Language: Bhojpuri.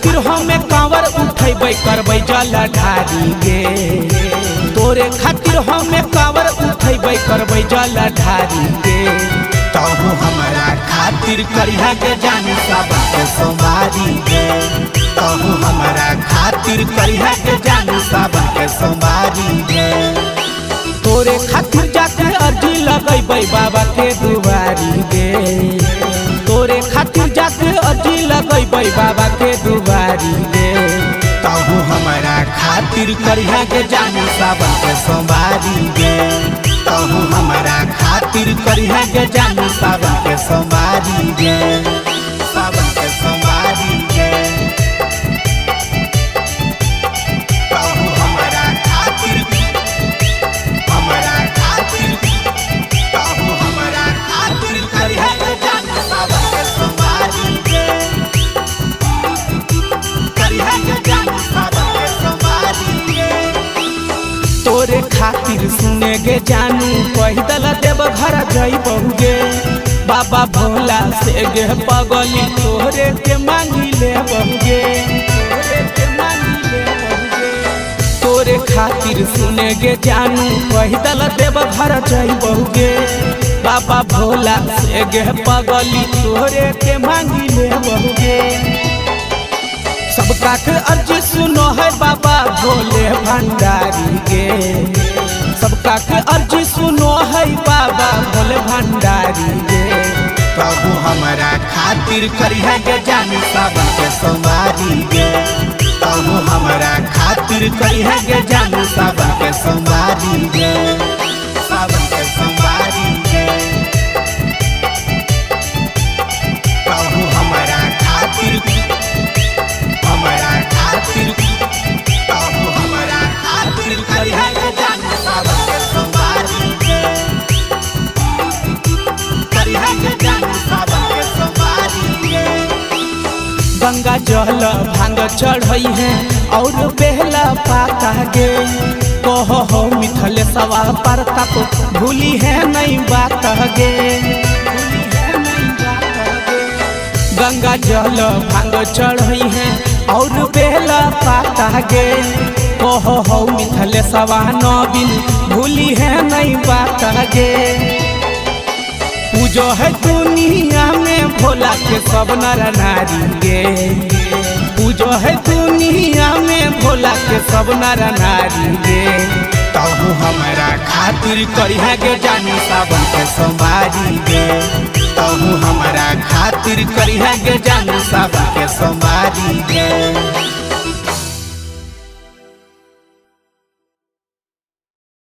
खातिर हमें कांवर उठेबै करबै जल ढारी गे। तोरे खातिर हमें कांवर उठेबै करबै जल ढारी गे। तहु हमारा खातिर करिहा के जानी सबके सोमवारी गे। तहु हमारा खातिर करिहा के जानी सबके सोमवारी गे। तोरे खातिर जाके अर्जी लगैबै बाबा के दुआरी गे। तोरे खातिर जाके अर्जी लगैबै बाबा के दुआरी गे। तहु हमारा खातिर करिहा के जानी सबके सोमवारी गे। तहु हमारा खातिर करिहा के जानी सबके सोमवारी गे। सबके सोमवारी गे। तहु हमारा खातिर तहु हमारा खातिर करिहा के जानी सबके सोमवारी गे। करिहा के जानी सबके सोमवारी गे। तोरे खातिर सुने गे जानू पैदल देव घर जइबहु गे। बाबा भोला से गे पगली तोरे के मांगी लेबहु गे। तोरे खातिर सुने गे जानू पैदल देव घर जइबहु गे। बाबा भोला से गे पगली तोरे के मांगी लेबहु गे। सबका के अर्जी सुनो है बाबा भोले भंडारी गे। सबका के अर्जी सुनो है बाबा भोले भंडारी गे। प्रभु हमारा खातिर करिहा के जानी सबके सोमवारी गे। प्रभु हमारा खातिर करिहा के जानी सबके सोमवारी गे। सबके सोमवारी गे। प्रभु हमारा खातिर प्रभु हमारा खातिर करिहा के जानी सबके सोमवारी गे। करिहा के जानी सबके सोमवारी गे। गंगा जल भांग चढ़ई है और बेहला पाता गे। कहो हो मिथले सवा प्रताप भूली है नहीं बात गे। गंगा जल भांग चढ़ई है और बेला पाता गे। कहो हो मिथले सवा नवीन भूली है नहीं बात गे। पूजो है दुनिया में भोला के सब नर नारी गे। पूजो है दुनिया में भोला के सब नर नारी गे। तहु हमारा खातिर करिहा के जानी सबके सोमवारी गे। तहु हमारा खातिर करिहा के जानी सबके सोमवारी।